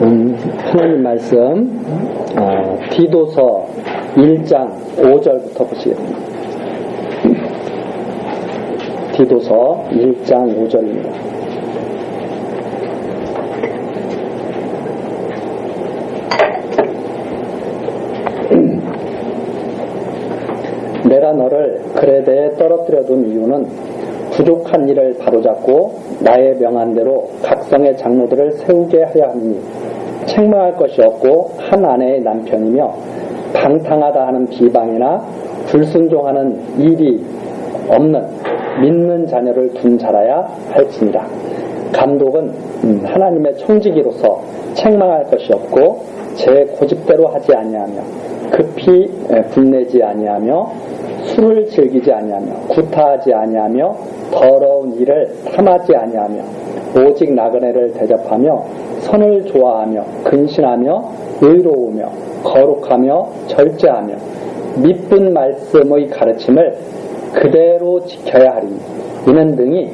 하나님 말씀 디도서 1장 5절부터 보시겠습니다. 디도서 1장 5절입니다. 내가 너를 그레데에 떨어뜨려 둔 이유는 부족한 일을 바로잡고 나의 명한대로 각성의 장로들을 세우게 하려 함이니 책망할 것이 없고 한 아내의 남편이며 방탕하다 하는 비방이나 불순종하는 일이 없는 믿는 자녀를 둔 자라야 할지니라. 감독은 하나님의 청지기로서 책망할 것이 없고 제 고집대로 하지 아니하며 급히 분내지 아니하며 술을 즐기지 아니하며 구타하지 아니하며 더러운 일을 탐하지 아니하며 오직 나그네를 대접하며 선을 좋아하며 근신하며 의로우며 거룩하며 절제하며 미쁜 말씀의 가르침을 그대로 지켜야 하리니 이는 등이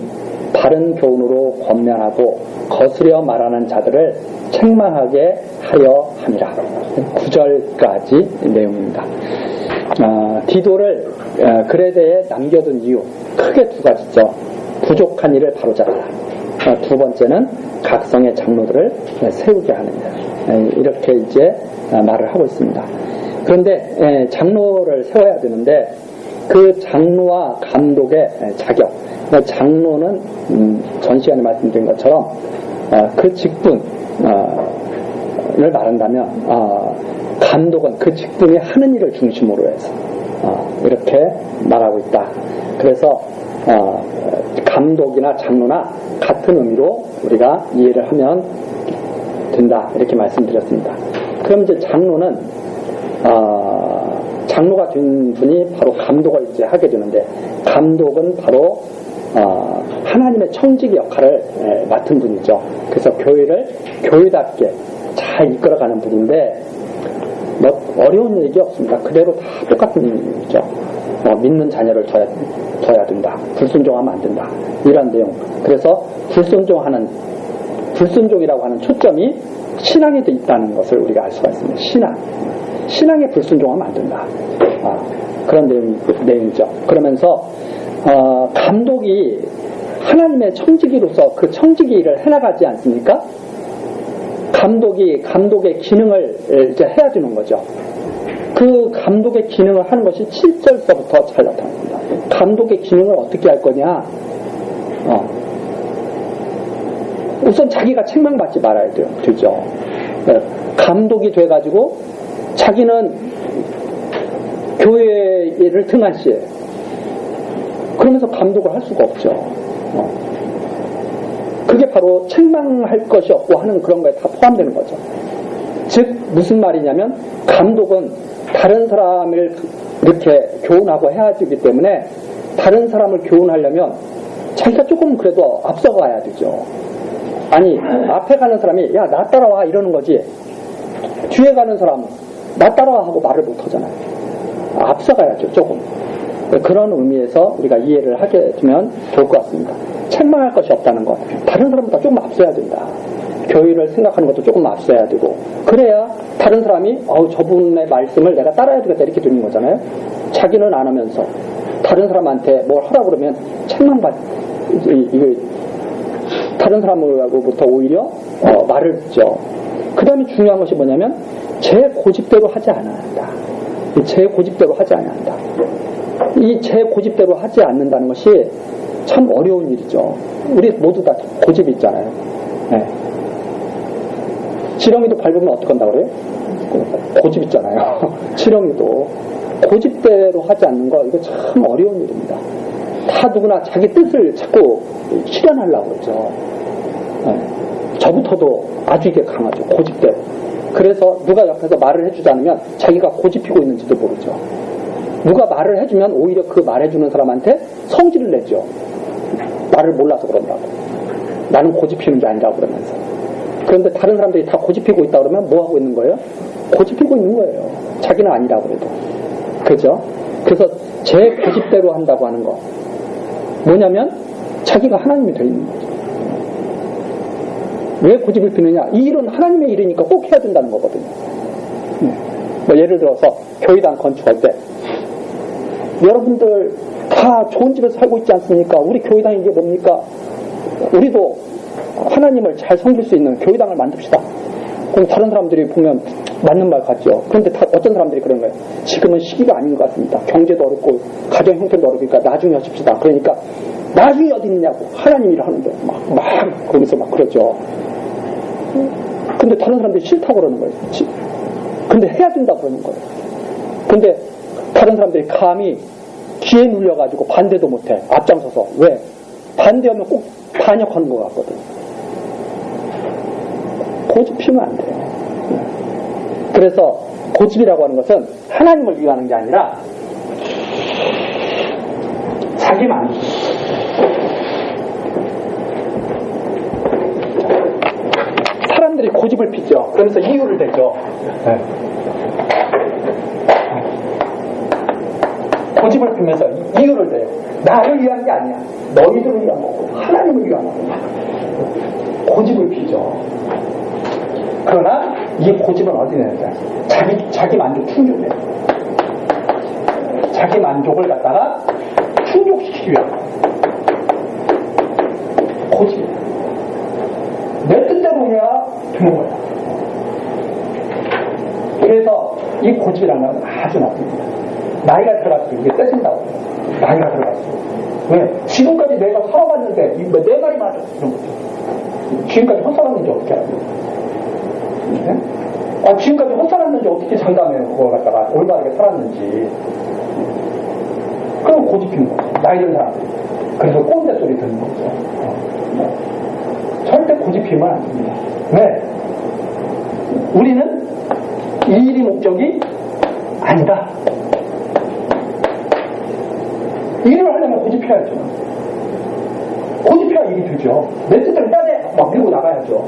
바른 교훈으로 권면하고 거스려 말하는 자들을 책망하게 하려 함이라. 9절까지 내용입니다. 디도를 그레데에 남겨둔 이유 크게 두 가지죠. 부족한 일을 바로잡아라. 두 번째는 각성의 장로들을 세우게 하느냐. 이렇게 이제 말을 하고 있습니다. 그런데 장로를 세워야 되는데 그 장로와 감독의 자격, 장로는 전 시간에 말씀드린 것처럼 그 직분을 말한다면 감독은 그 직분이 하는 일을 중심으로 해서 이렇게 말하고 있다. 그래서 감독이나 장로나 같은 의미로 우리가 이해를 하면 된다. 이렇게 말씀드렸습니다. 그럼 이제 장로는 장로가 된 분이 바로 감독을 이제 하게 되는데 감독은 바로 하나님의 청지기 역할을 맡은 분이죠. 그래서 교회를 교회답게 잘 이끌어가는 분인데 뭐 어려운 얘기 없습니다. 그대로 다 똑같은 얘기죠. 믿는 자녀를 둬야 된다. 불순종하면 안 된다. 이런 내용. 그래서 불순종이라고 하는 초점이 신앙에도 있다는 것을 우리가 알 수가 있습니다. 신앙에 불순종하면 안 된다. 그런 내용이죠. 그러면서 감독이 하나님의 청지기로서 그 청지기 일을 해나가지 않습니까? 감독의 기능을 이제 해야 되는 거죠. 그 감독의 기능을 하는 것이 7절서부터 잘 나타납니다. 감독의 기능을 어떻게 할 거냐? 우선 자기가 책망받지 말아야 되죠. 감독이 돼가지고 자기는 교회를 등한시해. 그러면서 감독을 할 수가 없죠. 그게 바로 책망할 것이 없고 하는 그런 거에 다 포함되는 거죠. 즉 무슨 말이냐면 감독은 다른 사람을 이렇게 교훈하고 해야 되기 때문에 다른 사람을 교훈하려면 자기가 조금 그래도 앞서가야 되죠. 아니 앞에 가는 사람이 야 나 따라와 이러는 거지 뒤에 가는 사람은 나 따라와 하고 말을 못 하잖아요. 앞서가야죠. 조금. 그런 의미에서 우리가 이해를 하게 되면 좋을 것 같습니다. 책망할 것이 없다는 것. 다른 사람보다 조금 앞서야 된다. 교회를 생각하는 것도 조금 앞서야 되고 그래야 다른 사람이 저분의 말씀을 내가 따라야 되겠다 이렇게 되는 거잖아요. 자기는 안 하면서 다른 사람한테 뭘 하라고 그러면 이거 다른 사람으로부터 오히려 말을 듣죠. 그 다음에 중요한 것이 뭐냐면 제 고집대로 하지 않아야 한다. 제 고집대로 하지 않아야 한다. 이 제 고집대로 하지 않는다는 것이 참 어려운 일이죠. 우리 모두 다 고집이 있잖아요. 네. 지렁이도 밟으면 어떻게 한다고 그래요? 고집 있잖아요. 지렁이도 고집대로 하지 않는 거 이거 참 어려운 일입니다. 다 누구나 자기 뜻을 자꾸 실현하려고 그러죠. 네. 저부터도 아주 이게 강하죠. 고집대로. 그래서 누가 옆에서 말을 해주지 않으면 자기가 고집피고 있는지도 모르죠. 누가 말을 해주면 오히려 그 말해주는 사람한테 성질을 내죠. 말을 몰라서 그런다고. 나는 고집피는 게 아니라고 그러면서. 그런데 다른 사람들이 다 고집피고 있다 그러면 뭐 하고 있는 거예요? 고집피고 있는 거예요. 자기는 아니라고 그래도. 그죠? 그래서 제 고집대로 한다고 하는 거. 뭐냐면 자기가 하나님이 되어 있는 거죠. 왜 고집을 피느냐? 이 일은 하나님의 일이니까 꼭 해야 된다는 거거든요. 뭐 예를 들어서 교회당 건축할 때 여러분들 다 좋은 집에서 살고 있지 않습니까? 우리 교회당이 이게 뭡니까? 우리도 하나님을 잘 섬길 수 있는 교회당을 만듭시다. 그럼 다른 사람들이 보면 맞는 말 같죠. 그런데 어떤 사람들이 그런 거예요. 지금은 시기가 아닌 것 같습니다. 경제도 어렵고 가정 형편도 어렵니까 나중에 하십시다. 그러니까 나중에 어디 있냐고 하나님 일을 하는데 막 거기서 막 그러죠. 근데 다른 사람들이 싫다고 그러는 거예요. 근데 해야 된다고 그러는 거예요. 근데 다른 사람들이 감히 기에 눌려가지고 반대도 못해. 앞장서서. 왜? 반대하면 꼭 반역하는 것 같거든. 고집 피면 안 돼요. 그래서 고집이라고 하는 것은 하나님을 위하는 게 아니라 자기만. 사람들이 고집을 피죠. 그러면서 이유를 대죠. 네. 고집을 피면서 이유를 대요. 나를 위한 게 아니야. 너희들을 위한 거고 하나님을 위한 거고. 고집을 피죠. 그러나 이 고집은 어디 내는가? 자기 만족 충족이에요. 자기 만족을 갖다가 충족시키기 위한 고집이에요. 내 뜻대로 해야 되는 거야. 그래서 이 고집이라는 건 아주 나쁩니다. 나이가 들어갈수록 이게 떼진다고. 나이가 들어갈수록. 왜? 지금까지 내가 살아봤는데 내 말이 맞아. 이런 거죠. 지금까지 헛살았는지 어떻게 알아요? 네? 지금까지 헛살았는지 어떻게 장담해요? 그걸 갖다가 올바르게 살았는지. 그럼 고집피는 거죠. 나이 든 사람들. 그래서 꼰대 소리 듣는 거죠. 절대 고집피면 안 됩니다. 왜? 우리는 이 일이 목적이 아니다. 일을 하려면 고집해야죠. 고집해야 일이 되죠. 내 뜻대로 따내 막 밀고 나가야죠.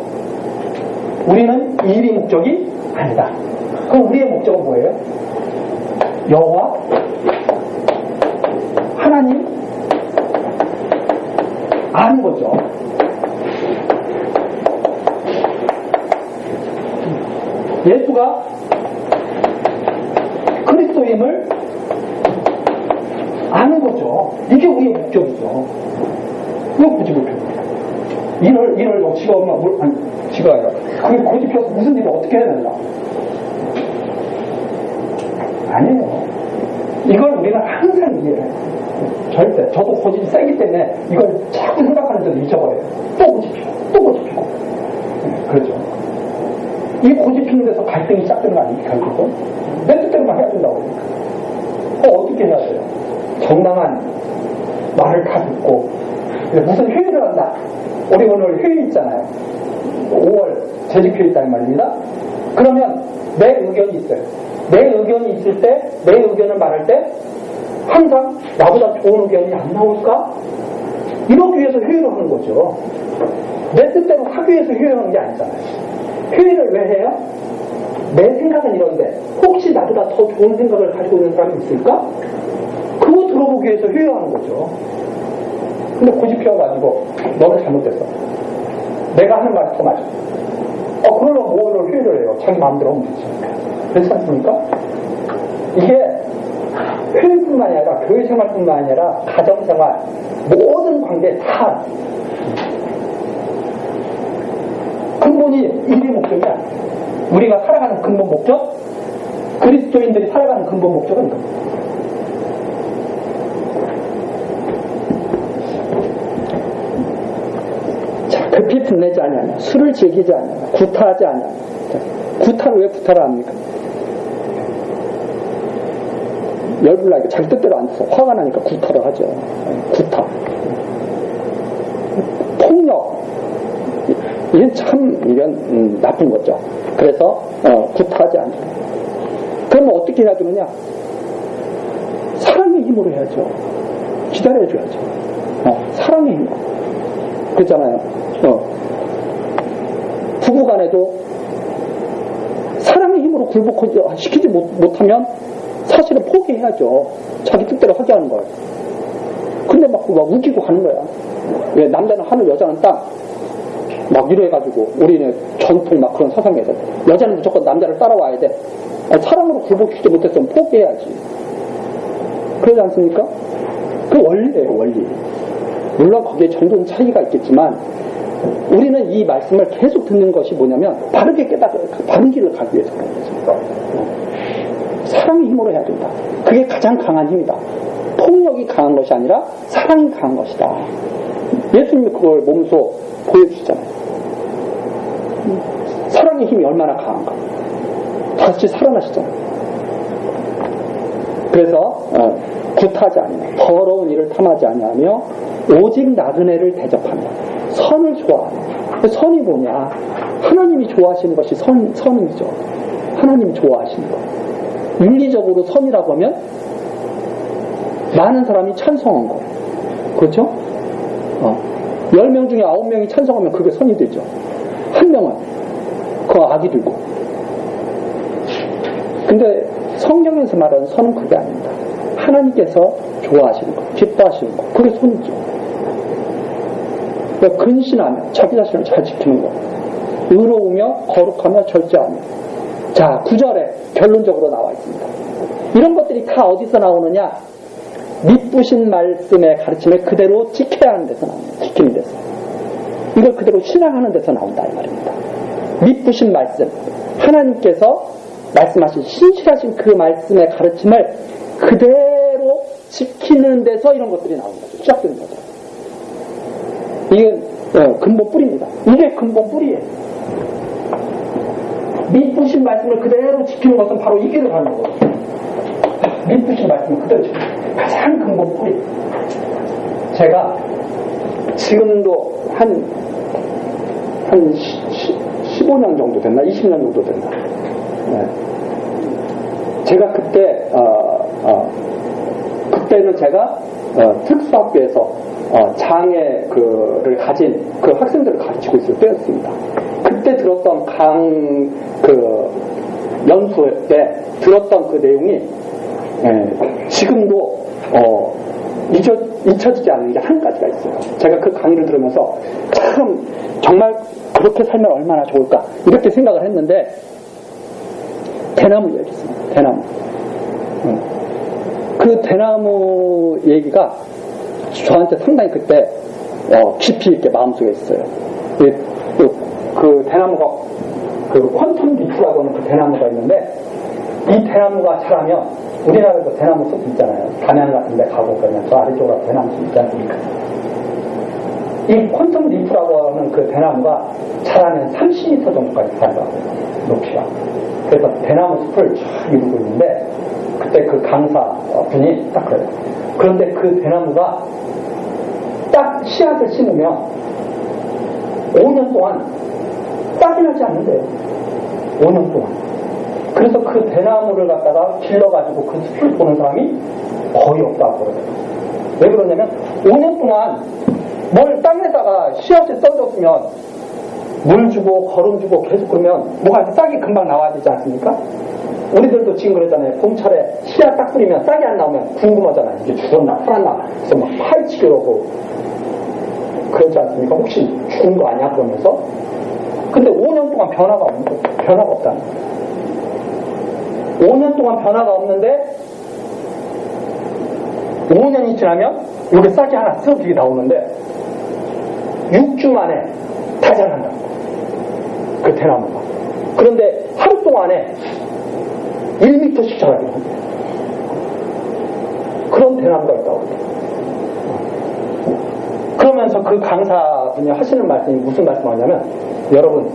우리는 이 일이 목적이 아니다. 그럼 우리의 목적은 뭐예요? 여호와 하나님 아는 거죠. 예수가 그리스도임을 아는 거죠. 이게 우리의 목적이죠. 이거 고집을 펴요. 일을 지가 없나, 지가 아니라. 그게 고집펴서 무슨 일을 어떻게 해야 된다? 아니에요. 이걸 우리는 항상 이해해요. 절대. 저도 고집이 세기 때문에 이걸 자꾸 생각하는데도 잊어버려요. 또 고집피고, 또 고집피고. 그렇죠. 이 고집피는 데서 갈등이 시작되는 거 아닙니까? 결국은? 내 뜻대로만 해야 된다고 그러니까. 어떻게 해야 돼요? 정당한 말을 다 듣고 무슨 회의를 한다. 우리 오늘 회의 있잖아요. 5월 재직회의 있다는 말입니다. 그러면 내 의견이 있어요. 내 의견이 있을 때 내 의견을 말할 때 항상 나보다 좋은 의견이 안 나올까? 이러기 위해서 회의를 하는 거죠. 내 뜻대로 하기 위해서 회의하는 게 아니잖아요. 회의를 왜 해요? 내 생각은 이런데 혹시 나보다 더 좋은 생각을 가지고 있는 사람이 있을까? 그거 들어보기 위해서 회의하는 거죠. 근데 고집피워가지고 너는 잘못됐어. 내가 하는 말이 더 맞아. 그러면 뭐를 회의를 해요? 자기 마음대로 하면 되지. 그렇지 않습니까? 이게 회의뿐만이 아니라 교회 생활뿐만 아니라 가정생활 모든 관계에 다 근본이 일의 목적이야. 우리가 살아가는 근본 목적, 그리스도인들이 살아가는 근본 목적은 이겁니다. 자, 급히 분내지 않냐, 술을 즐기지 않냐, 구타하지 않냐. 구타를 왜 구타를 합니까? 열불나니까 자기 뜻대로 안 돼서 화가 나니까 구타를 하죠. 구타. 폭력. 이건 나쁜 거죠. 그래서 구타하지 않죠. 그러면 어떻게 해야 되느냐? 사랑의 힘으로 해야죠. 기다려줘야죠. 사랑의 힘으로. 그렇잖아요. 부부간에도 사랑의 힘으로 굴복시키지 못하면 사실은 포기해야죠. 자기 뜻대로 하게 하는 걸. 근데 막 우기고 가는 거야. 왜 남자는 하늘, 여자는 땅. 막 이래가지고 우리는 전통 막 그런 사상에서 여자는 무조건 남자를 따라와야 돼. 아니, 사랑으로 굴복시키지 못했으면 포기해야지. 그러지 않습니까? 그 원리예요, 원리. 물론 거기에 정도는 차이가 있겠지만 우리는 이 말씀을 계속 듣는 것이 뭐냐면 바르게 바른 길을 가기 위해서 그런 거죠. 사랑의 힘으로 해야 된다. 그게 가장 강한 힘이다. 폭력이 강한 것이 아니라 사랑이 강한 것이다. 예수님이 그걸 몸소 보여주시잖아요. 사랑의 힘이 얼마나 강한가. 다시 살아나시잖아요. 그래서 굿하지 아니며 더러운 일을 탐하지 아니하며 오직 나그네를 대접한다. 선을 좋아하는. 선이 뭐냐? 하나님이 좋아하시는 것이 선이죠. 하나님이 좋아하시는 것. 윤리적으로 선이라고 하면 많은 사람이 찬성한 거. 그렇죠? 10명 중에 9명이 찬성하면 그게 선이 되죠. 한 명은 그 악이 들고. 근데 성경에서 말하는 선은 그게 아닙니다. 하나님께서 좋아하시는 것, 기뻐하시는 것, 그게 선이죠. 그러니까 근신하며 자기 자신을 잘 지키는 것, 의로우며 거룩하며 절제하며. 자, 9절에 결론적으로 나와 있습니다. 이런 것들이 다 어디서 나오느냐? 미쁘신 말씀의 가르침을 그대로 지켜야 하는 데서 나옵니다. 지키는 데서. 이걸 그대로 신앙하는 데서 나온다 이 말입니다. 미쁘신 말씀, 하나님께서 말씀하신 신실하신 그 말씀의 가르침을 그대로 지키는 데서 이런 것들이 나오는 거죠. 시작되는 거죠. 이게 근본 뿌리입니다. 이게 근본 뿌리예요. 미쁘신 말씀을 그대로 지키는 것은 바로 이 길을 가는 거예요. 미쁘신 말씀을 그대로 지키는 것. 가장 근본 뿌리. 제가 지금도 한 15년 정도 됐나? 20년 정도 됐나? 네. 제가 그때는 제가 특수학교에서 장애를 가진 그 학생들을 가르치고 있을 때였습니다. 그때 들었던 연수 때 들었던 그 내용이 지금도 잊혀지지 않는 게 한 가지가 있어요. 제가 그 강의를 들으면서 참 정말 그렇게 살면 얼마나 좋을까 이렇게 생각을 했는데 대나무 얘기였습니다. 대나무. 그 대나무 얘기가 저한테 상당히 그때 깊이 있게 마음속에 있어요. 그 대나무가 그 퀀텀 리프라고 하는 그 대나무가 있는데 이 대나무가 자라면 우리나라에도 대나무 숲 있잖아요. 담양 같은 데 가고 그러면 저 아래쪽으로 대나무 숲 있지 않습니까? 이 퀀텀 리프라고 하는 그 대나무가 자라면 30m 정도까지 자라더라고요. 높이가. 그래서 대나무 숲을 쫙 이루고 있는데 그때 그 강사분이 딱 그래요. 그런데 그 대나무가 딱 씨앗을 심으면 5년 동안 싹이 나지 않는데요. 5년 동안. 그래서 그 대나무를 갖다가 길러가지고 그 숲을 보는 사람이 거의 없다고 그러거든요. 왜 그러냐면 5년 동안 뭘 땅에다가 씨앗을 던졌으면 물 주고 거름 주고 계속 그러면 뭐가 싹이 금방 나와야 되지 않습니까? 우리들도 지금 그러잖아요. 봄철에 씨앗 딱 뿌리면 싹이 안 나오면 궁금하잖아요. 이게 죽었나 살았나 그래서 막 파헤치려고 그러지 않습니까? 혹시 죽은 거 아니야? 그러면서 근데 5년 동안 변화가 없다는 거예요. 5년 동안 변화가 없는데 5년이 지나면 여기 싹이 하나 쓱 나오는데 6주 만에 다 자란다. 그 대나무가. 그런데 하루 동안에 1m씩 자라게 합니다. 그런 대나무가 있다고 합니다. 그러면서 그 강사분이 하시는 말씀이 무슨 말씀하냐면 여러분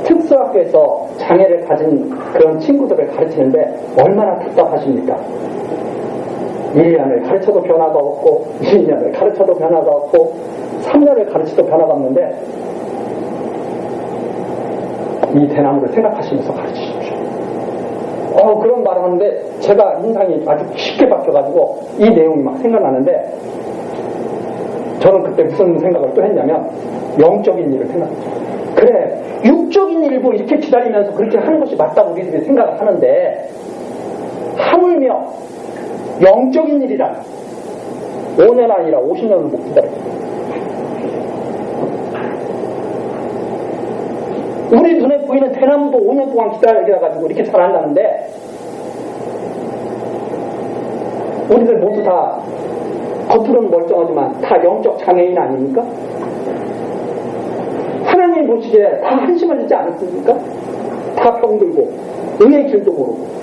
특수학교에서 장애를 가진 그런 친구들을 가르치는데 얼마나 답답하십니까? 1년을 가르쳐도 변화가 없고 2년을 가르쳐도 변화가 없고 3년을 가르쳐도 변화가 없는데 이 대나무를 생각하시면서 가르치십시오. 그런 말을 하는데 제가 인상이 아주 쉽게 바뀌어가지고 이 내용이 막 생각나는데 저는 그때 무슨 생각을 또 했냐면 영적인 일을 생각했죠. 그래, 육적인 일도 이렇게 기다리면서 그렇게 하는 것이 맞다고 우리들이 생각을 하는데 하물며 영적인 일이란 5년 아니라 50년을 못 기다려요. 우리 눈에 보이는 대나무도 5년 동안 기다려가지고 이렇게 자란다는데 우리들 모두 다 겉으로는 멀쩡하지만 다 영적 장애인 아닙니까? 하나님 보시기에 다 한심을 짓지 않았습니까? 다 병들고 응의 길도 모르고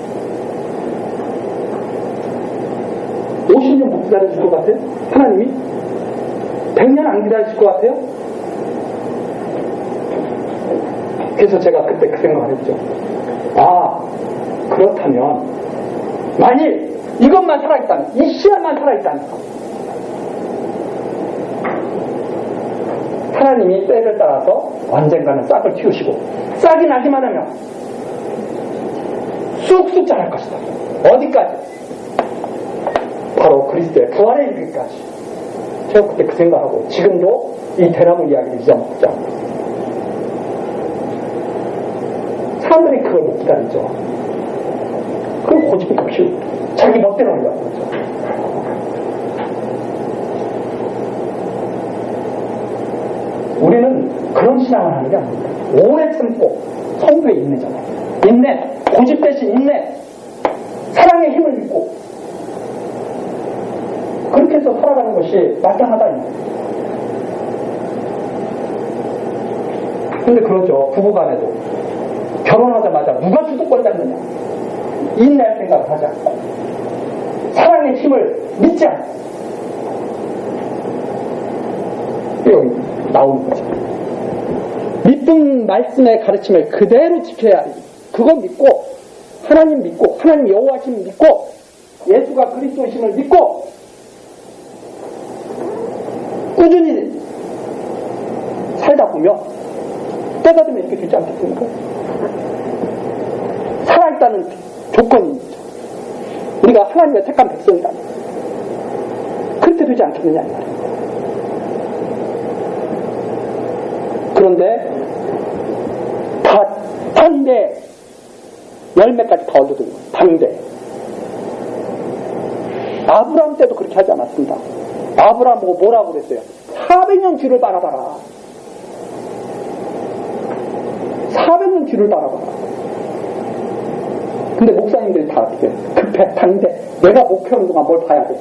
50년 못 기다려줄 것 같아요? 하나님이? 100년 안 기다리실 것 같아요? 그래서 제가 그때 그 생각을 했죠. 아, 그렇다면 만일 이것만 살아있다면, 이 씨앗만 살아있다면 하나님이 때를 따라서 언젠가는 싹을 틔우시고 싹이 나기만 하면 쑥쑥 자랄 것이다. 어디까지? 바로 그리스도의 부활에 이르기까지. 제가 그때 그 생각하고 지금도 이 대나무 이야기를 잊어먹지 않고 사람들이 그걸 못 기다리죠. 그럼 고집도 피우고 자기 멋대로 하려고 그러죠. 우리는 그런 신앙을 하는 게 아닙니다. 오래 참고 성도의 인내잖아요. 인내, 고집 대신 인내, 사랑의 힘을 믿고 그렇게 해서 살아가는 것이 마땅하다. 근데 그러죠. 부부간에도 결혼하자마자 누가 주도권 잡느냐 인내할 생각을 하지 않고 사랑의 힘을 믿지 않고 여기 나오는 거죠. 믿은 말씀의 가르침을 그대로 지켜야 하니 그거 믿고 하나님 믿고 하나님 여호와심 믿고 예수가 그리스도심을 믿고 꾸준히 살다 보면 때가 되면 이렇게 되지 않겠습니까? 살아있다는 조건이 있죠. 우리가 하나님의 택한 백성이라면 그렇게 되지 않겠느냐. 그런데 다 단대 열매까지 다 얻어들고 단대 아브라함 때도 그렇게 하지 않았습니다. 아브라함 보고 뭐라고 그랬어요? 400년 뒤를 바라봐라. 400년 뒤를 바라봐라. 근데 목사님들이 다 어떻게 급해 당대 내가 목표하는 동안 뭘 봐야 돼?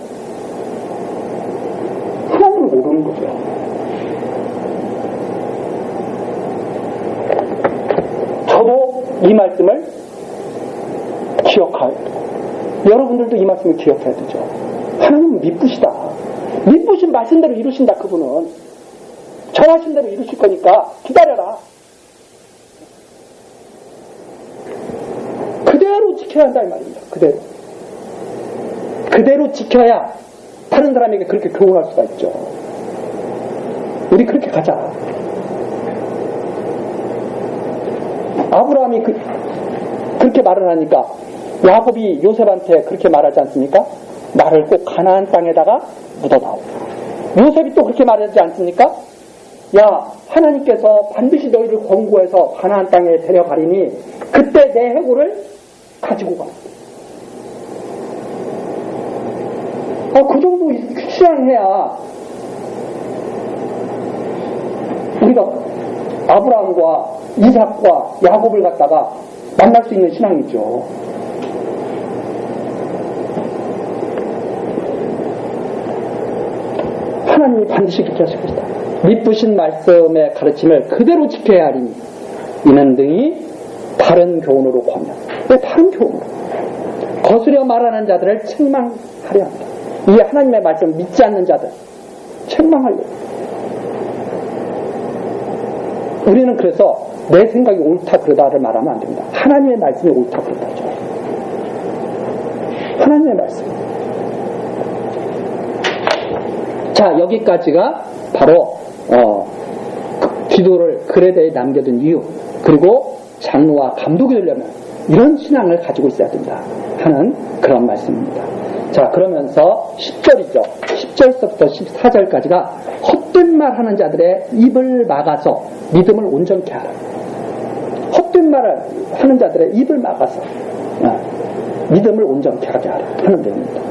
하나님을 모르는 거죠. 저도 이 말씀을 기억해야 돼요. 여러분들도 이 말씀을 기억해야 되죠. 하나님은 미쁘시다. 미쁘신 말씀대로 이루신다. 그분은 정하신 대로 이루실 거니까 기다려라. 그대로 지켜야 한다 이 말입니다. 그대로 지켜야 다른 사람에게 그렇게 교훈할 수가 있죠. 우리 그렇게 가자. 아브라함이 그렇게 말을 하니까 야곱이 요셉한테 그렇게 말하지 않습니까? 나를 꼭 가나안 땅에다가 묻어다오. 요셉이 또 그렇게 말하지 않습니까? 야, 하나님께서 반드시 너희를 권고해서 가나안 땅에 데려가리니 그때 내 해골을 가지고 가. 그 정도 신앙해야 우리가 아브라함과 이삭과 야곱을 갖다가 만날 수 있는 신앙이죠. 하나님이 반드시 지켜하실 것이다. 미쁘신 말씀의 가르침을 그대로 지켜야 하리니 이는 등이 다른 교훈으로 권면. 왜 다른 교훈으로? 거스려 말하는 자들을 책망하려 합니다. 이 하나님의 말씀을 믿지 않는 자들 책망하려. 우리는 그래서 내 생각이 옳다 그러다를 말하면 안 됩니다. 하나님의 말씀이 옳다 그러다죠. 하나님의 말씀. 자, 여기까지가 바로 기도를 그레데에 남겨둔 이유, 그리고 장로와 감독이 되려면 이런 신앙을 가지고 있어야 된다 하는 그런 말씀입니다. 자, 그러면서 10절이죠. 10절서부터 14절까지가 헛된 말 하는 자들의 입을 막아서 믿음을 온전케 하라. 헛된 말을 하는 자들의 입을 막아서 믿음을 온전케 하게 하라 하는 내용입니다.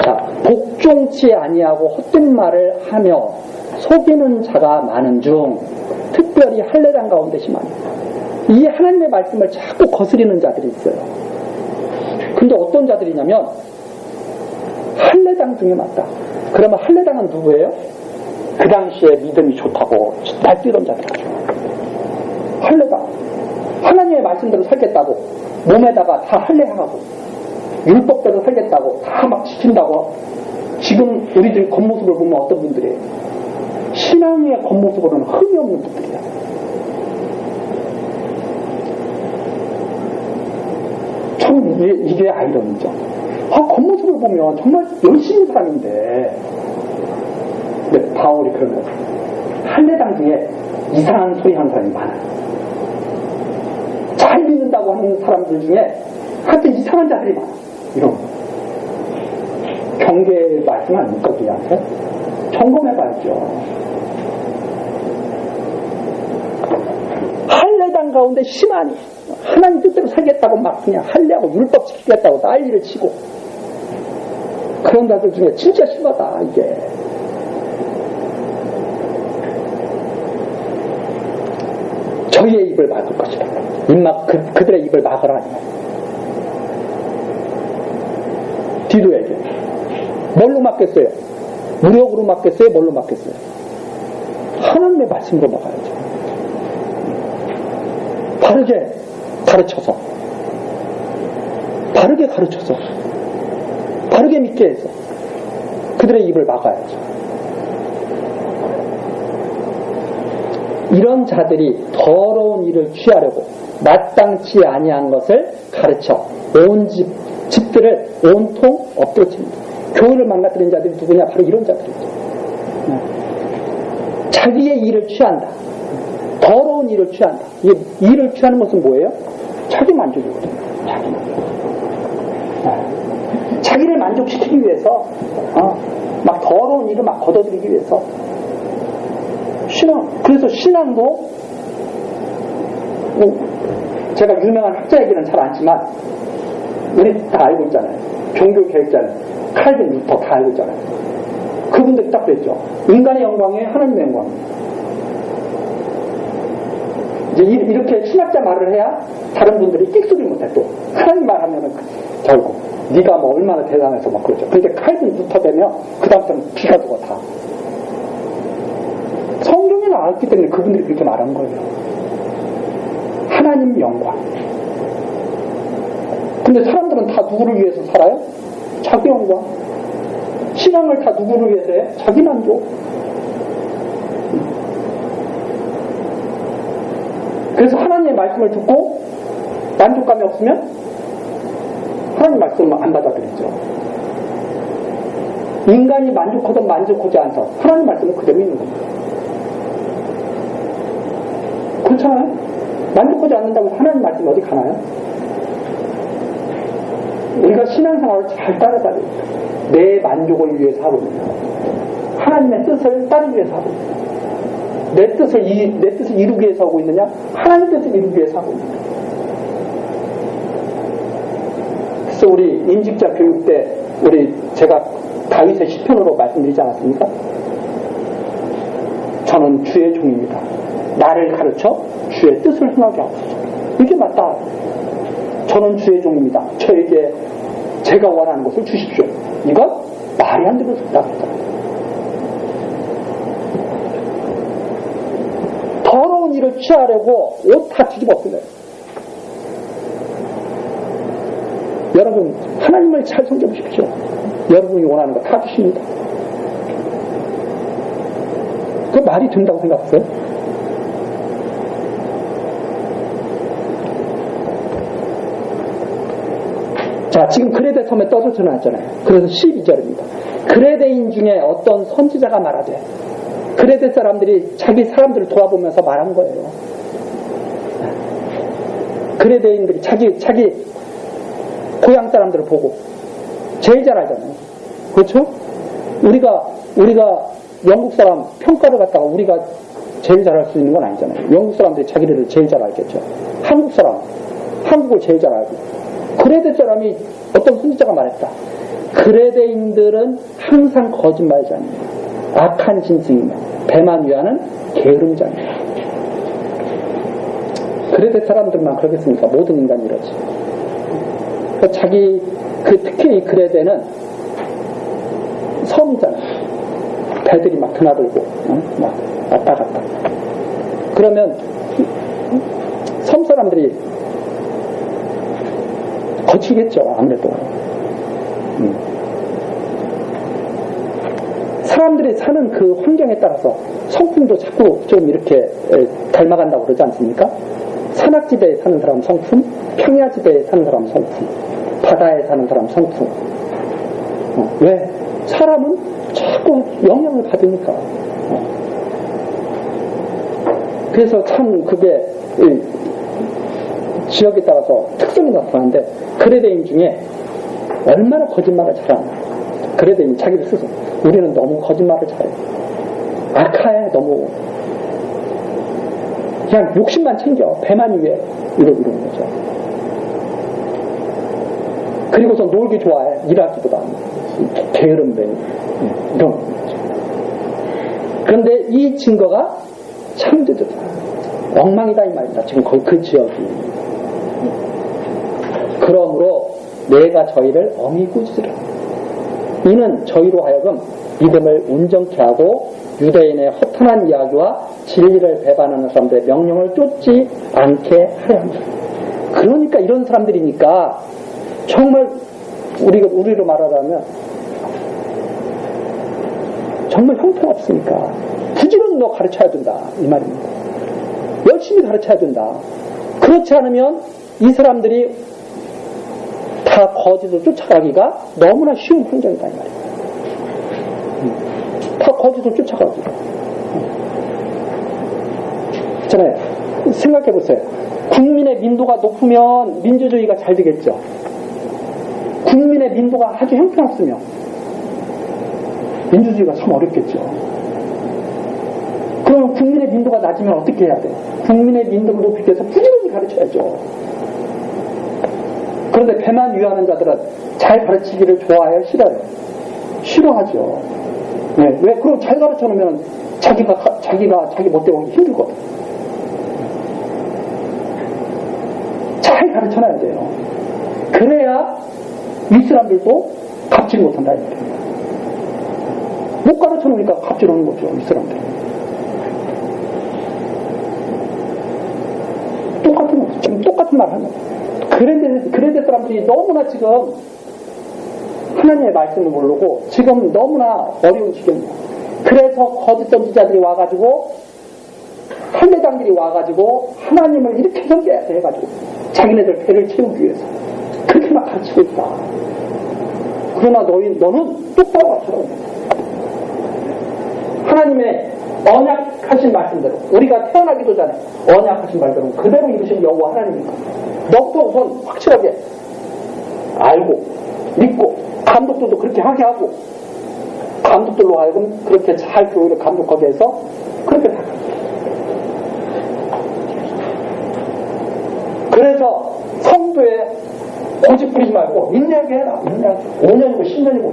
자, 복종치 아니하고 헛된 말을 하며 속이는 자가 많은 중 특별히 할례장 가운데 심하니 이 하나님의 말씀을 자꾸 거스리는 자들이 있어요. 근데 어떤 자들이냐면 할례당 중에 맞다. 그러면 할례당은 누구예요? 그 당시에 믿음이 좋다고 날뛰던 자들이죠. 할례당. 하나님의 말씀대로 살겠다고 몸에다가 다 할례하고 율법대로 살겠다고 다 막 지킨다고. 지금 우리들 겉모습을 보면 어떤 분들이에요? 신앙의 겉모습으로는 흠이 없는 분들이야. 참 이게 아이러니죠. 겉모습을 보면 정말 열심히 사람인데, 근데 바울이 그러면 할례당 중에 이상한 소리 하는 사람이 많아요. 잘 믿는다고 하는 사람들 중에 하여튼 이상한 자들이 많아. 이런 경계의 말씀 아닙니까? 우리한테 점검해봐야죠. 할례당 가운데 심하니 하나님 뜻대로 살겠다고 막 그냥 할례하고 율법 지키겠다고 난리를 치고 그런 자들 중에 진짜 심하다. 이게 저희의 입을 막을 것이다. 그들의 입을 막으라. 디도에게 뭘로 막겠어요? 무력으로 막겠어요? 뭘로 막겠어요? 하나님의 말씀으로 막아야죠. 바르게 가르쳐서 바르게 믿게 해서 그들의 입을 막아야죠. 이런 자들이 더러운 일을 취하려고 마땅치 아니한 것을 가르쳐 온 집들을 온통 엎드러칩니다. 교회를 망가뜨린 자들이 누구냐? 바로 이런 자들이죠. 자기의 일을 취한다. 더러운 일을 취한다. 이 일을 취하는 것은 뭐예요? 자기 만족이거든요. 자기 만족. 자기를 만족시키기 위해서 막 더러운 일을 막 걷어들이기 위해서 그래서 신앙도 제가 유명한 학자 얘기는 잘 안지만 우리 다 알고 있잖아요. 종교 개혁자는 칼빈 루터 다 알고 있잖아요. 그분들이 딱 그랬죠. 인간의 영광에 하나님의 영광. 이제 이렇게 신학자 말을 해야 다른 분들이 끽소리 못해. 또 하나님 말하면은 결국 네가 뭐 얼마나 대단해서 막 그러죠. 근데 칼빈 루터 되면 그 다음부터는 기가 죽어 다. 성경에 나왔기 때문에 그분들이 그렇게 말하는 거예요. 하나님 영광. 근데 사람들은 다 누구를 위해서 살아요? 자기 영광. 신앙을 다 누구를 위해서 해? 자기 만족. 그래서 하나님의 말씀을 듣고 만족감이 없으면 하나님 말씀을 안 받아들이죠. 인간이 만족하든 만족하지 않든 하나님 말씀은 그대로 있는 겁니다. 그렇잖아요? 만족하지 않는다고 하나님 말씀이 어디 가나요? 우리가 신앙생활을 잘 따라가야 됩니다. 내 만족을 위해서 하고 있는 하나님의 뜻을 따르기 위해서 하고 있는 내 뜻을 이루기 위해서 하고 있느냐? 하나님 뜻을 이루기 위해서 하고 있느냐? 그래서 우리 임직자 교육 때 제가 다윗의 시편으로 말씀드리지 않았습니까? 저는 주의 종입니다. 나를 가르쳐 주의 뜻을 행하게 하옵소서. 이게 맞다. 저는 주의 종입니다. 저에게 제가 원하는 것을 주십시오. 이건 말이 안 되는 소리다. 더러운 일을 취하려고 옷 다 뒤집었어요. 여러분 하나님을 잘 섬겨보십시오. 여러분이 원하는 거 다 주십니다. 그 말이 된다고 생각하세요? 자, 지금 그레데 섬에 떨어져 놨잖아요. 그래서 12절입니다. 그레데인 중에 어떤 선지자가 말하되, 그레데 사람들이 자기 사람들을 도와보면서 말한 거예요. 그레데인들이 자기 고향 사람들을 보고 제일 잘 알잖아요. 그렇죠? 우리가 영국 사람 평가를 갖다가 우리가 제일 잘할 수 있는 건 아니잖아요. 영국 사람들이 자기를 제일 잘 알겠죠. 한국 사람 한국을 제일 잘 알고. 그레데 사람이 어떤 선지자가 말했다. 그레데인들은 항상 거짓말자입니다. 악한 짐승이며 배만 위하는 게으름자입니다. 그레데 사람들만 그러겠습니까? 모든 인간이 이러지. 특히 이 그레데는 섬이잖아. 배들이 막 드나들고, 막 왔다 갔다. 그러면 섬 사람들이 거치겠죠, 아무래도. 사람들이 사는 그 환경에 따라서 성품도 자꾸 좀 이렇게 닮아간다고 그러지 않습니까? 산악지대에 사는 사람 성품, 평야지대에 사는 사람 성품, 바다에 사는 사람 성품. 왜? 사람은 자꾸 영향을 받으니까. 그래서 참 그게 지역에 따라서 특성이 나타나는데, 그레데인 중에 얼마나 거짓말을 잘하나. 그레데인 자기를 스스로. 우리는 너무 거짓말을 잘해. 악하해, 너무. 그냥 욕심만 챙겨. 배만 위해. 이러는 거죠. 그리고서 놀기 좋아해. 일하기보다. 게으름뱅이. 이런 거죠. 그런데 이 증거가 참 엉망이다, 이 말입니다. 지금 그 지역이. 그러므로 내가 저희를 어미구지라. 이는 저희로 하여금 믿음을 온전케 하고 유대인의 허탄한 이야기와 진리를 배반하는 사람들의 명령을 쫓지 않게 하려 합니다. 그러니까 이런 사람들이니까 정말 우리로 말하자면 정말 형편없으니까 부지런히 너 가르쳐야 된다, 이 말입니다. 열심히 가르쳐야 된다. 그렇지 않으면 이 사람들이 다 거짓을 쫓아가기가 너무나 쉬운 환경이다, 이 말이에요. 다 거짓을 쫓아가기. 있잖아요. 생각해보세요. 국민의 민도가 높으면 민주주의가 잘 되겠죠. 국민의 민도가 아주 형편없으면 민주주의가 참 어렵겠죠. 그럼 국민의 민도가 낮으면 어떻게 해야 돼요? 국민의 민도를 높이기 위해서 부지런히 가르쳐야죠. 그런데 배만 위하는 자들은 잘 가르치기를 좋아해요? 싫어요? 싫어하죠. 네. 왜? 그럼 잘 가르쳐 놓으면 자기가 자기 멋대로 하기 힘들거든. 잘 가르쳐 놔야 돼요. 그래야 이 사람들도 갑질 못한다, 이거예요. 못 가르쳐 놓으니까 갑질 오는 거죠, 이 사람들. 똑같은 말 하는 거예요. 그레데 사람들이 너무나 지금 하나님의 말씀을 모르고 지금 너무나 어려운 지경이에요. 그래서 거짓 선지자들이 와가지고 할례당들이 와가지고 하나님을 이렇게 섬겨야 돼 해가지고 자기네들 배를 채우기 위해서 그렇게 막 가르치고 있다. 그러나 너는 똑바로 가르쳐라. 하나님의 언약하신 말씀대로 우리가 태어나기도 전에 언약하신 말대로 그대로 이루신 여호와 하나님이니까 너부터 우선 확실하게 알고 믿고 감독들도 그렇게 하게 하고 감독들로 하여금 그렇게 잘 교회를 감독하게 해서 그렇게 다 그래서 성도에 고집 부리지 말고 인내하게 해라. 인내하게 5년이고 10년이고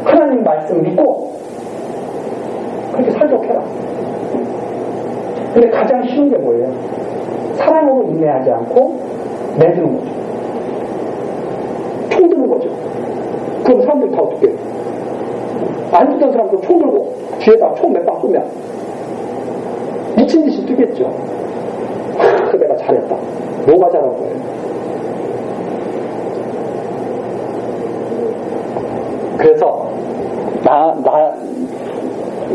하나님 말씀 믿고 그렇게 살도록 해라. 근데 가장 쉬운 게 뭐예요? 사랑으로 인내하지 않고 내주는 거죠. 총 드는 거죠. 그럼 사람들이 다 어떻게 해요? 안 듣던 사람도 총 들고 뒤에다 총 몇 방 쏘면 미친 듯이 뛰겠죠. 그 내가 잘했다. 뭐가 잘한 거예요? 그래서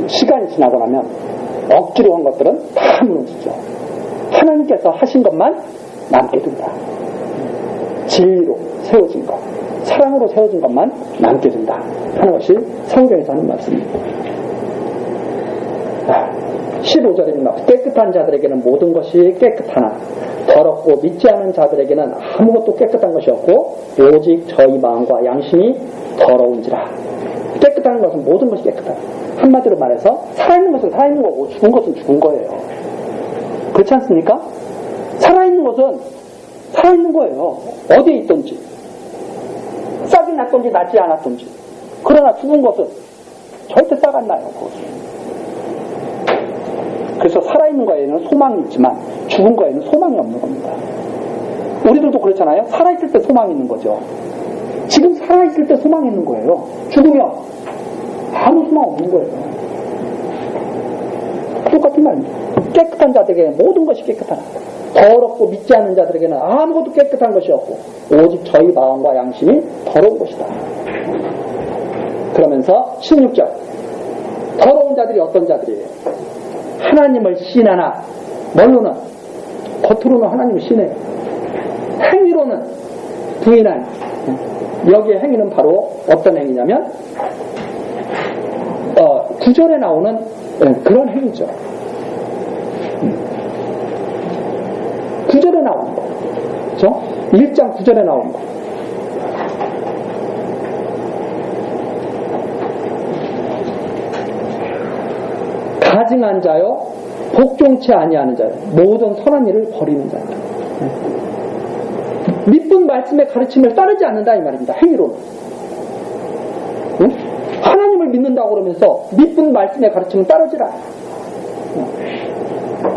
시간이 지나고 나면 억지로 한 것들은 다 무너지죠. 하나님께서 하신 것만 남게 된다. 진리로 세워진 것, 사랑으로 세워진 것만 남게 된다 하는 것이 성경에서 하는 말씀입니다. 15절입니다. 깨끗한 자들에게는 모든 것이 깨끗하나 더럽고 믿지 않은 자들에게는 아무것도 깨끗한 것이 없고 오직 저희 마음과 양심이 더러운지라. 깨끗한 것은 모든 것이 깨끗하다. 한마디로 말해서 살아있는 것은 살아있는 거고 죽은 것은 죽은 거예요. 그렇지 않습니까? 살아있는 것은 살아있는 거예요. 어디에 있든지 싹이 났든지 나지 않았든지. 그러나 죽은 것은 절대 싹 안 나요. 그래서 살아있는 거에는 소망이 있지만 죽은 거에는 소망이 없는 겁니다. 우리들도 그렇잖아요. 살아있을 때 소망이 있는 거죠. 지금 살아있을 때 소망이 있는 거예요. 죽으면 아무 소망 없는 거예요. 똑같은 말입니다. 깨끗한 자들에게 모든 것이 깨끗하다. 더럽고 믿지 않는 자들에게는 아무것도 깨끗한 것이 없고 오직 저희 마음과 양심이 더러운 것이다. 그러면서 16절 더러운 자들이 어떤 자들이에요? 하나님을 시인하나 뭘로는? 겉으로는 하나님을 시인해요. 행위로는 부인한. 여기에 행위는 바로 어떤 행위냐면 9절에 나오는 그런 행위죠. 9절에 나오는 거. 그렇죠? 1장 9절에 나오는 거. 가증한 자요, 복종치 아니하는 자요, 모든 선한 일을 버리는 자요. 믿은 말씀의 가르침을 따르지 않는다 이 말입니다. 행위로는. 응? 하나님을 믿는다고 그러면서 믿은 말씀의 가르침을 따르지라.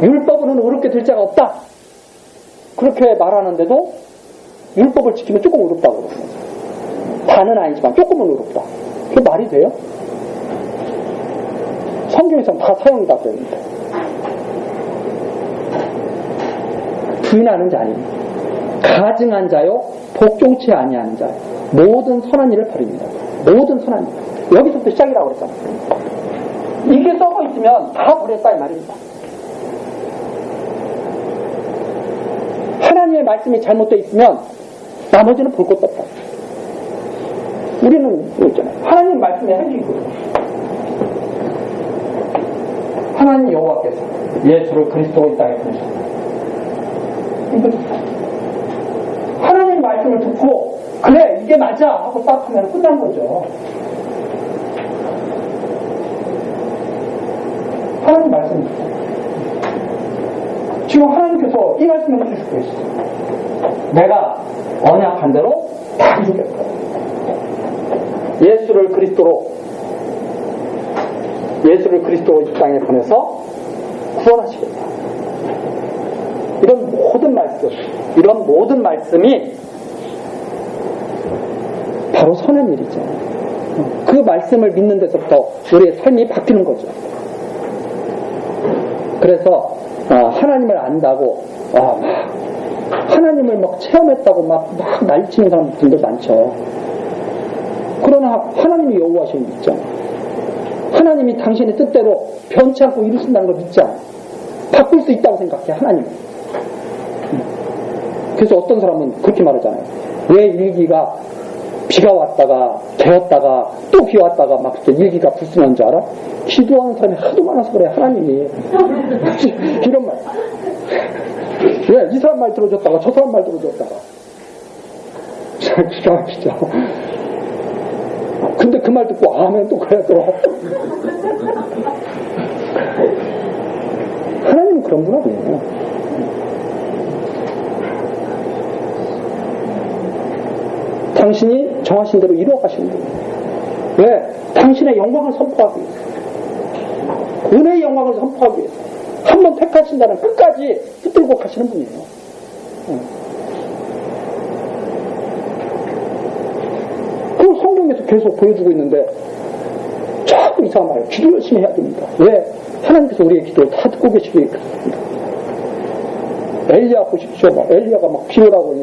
율법으로는 의롭게 될 자가 없다. 그렇게 말하는데도 율법을 지키면 조금 의롭다고 그러습니다. 다는 아니지만 조금은 의롭다. 그게 말이 돼요? 성경에서는 다 사용이 다 됩니다. 부인하는 자 아닙니다. 가증한 자요, 복종치 아니하는 자요, 모든 선한 일을 버립니다. 모든 선한 일. 여기서부터 시작이라고 그랬잖아요. 이게 썩어 있으면 다 버렸다 이 말입니다. 하나님의 말씀이 잘못되어 있으면 나머지는 볼 것도 없다. 우리는 있잖아요. 하나님 말씀이 행위고요. 하나님 여호와께서 예수를 그리스도로 이 땅에 보내셨다. 하나님 말씀을 듣고 그래 이게 맞아 하고 딱 하면 끝난 거죠. 하나님 말씀 듣고 지금 하나님께서 이 말씀을 해주시고 계시죠. 내가 언약한 대로 다 이루겠다. 예수를 그리스도로 이 땅에 보내서 구원하시겠다. 이런 모든 말씀이 바로 선한 일이죠. 그 말씀을 믿는 데서부터 우리의 삶이 바뀌는 거죠. 그래서 하나님을 안다고 하나님을 막 체험했다고 막 난리치는 사람들도 많죠. 그러나 하나님이 여호와신 믿죠. 하나님이 당신의 뜻대로 변치 않고 이루신다는 걸 믿지 않아. 바꿀 수 있다고 생각해, 하나님. 그래서 어떤 사람은 그렇게 말하잖아요. 왜 일기가 비가 왔다가 개었다가 또 비 왔다가 막 일기가 불순한 줄 알아? 기도하는 사람이 하도 많아서 그래, 하나님이. 이런 말. 왜? 이 사람 말 들어줬다가 저 사람 말 들어줬다가. 기가 막히죠. 근데 그 말 듣고 아멘 또 그래 또. 하나님은 그런 분 아니에요. 당신이 정하신 대로 이루어 가시는 분이에요. 왜? 당신의 영광을 선포하기 위해서. 은혜의 영광을 선포하기 위해서. 한번 택하신다는 끝까지 붙들고 가시는 분이에요. 그걸 성경에서 계속 보여주고 있는데 자꾸 이상한 말이에요. 기도 열심히 해야 됩니다. 왜? 하나님께서 우리의 기도를 다 듣고 계시기 그렇습니다. 엘리야 보십시오. 엘리야가 막 비오라고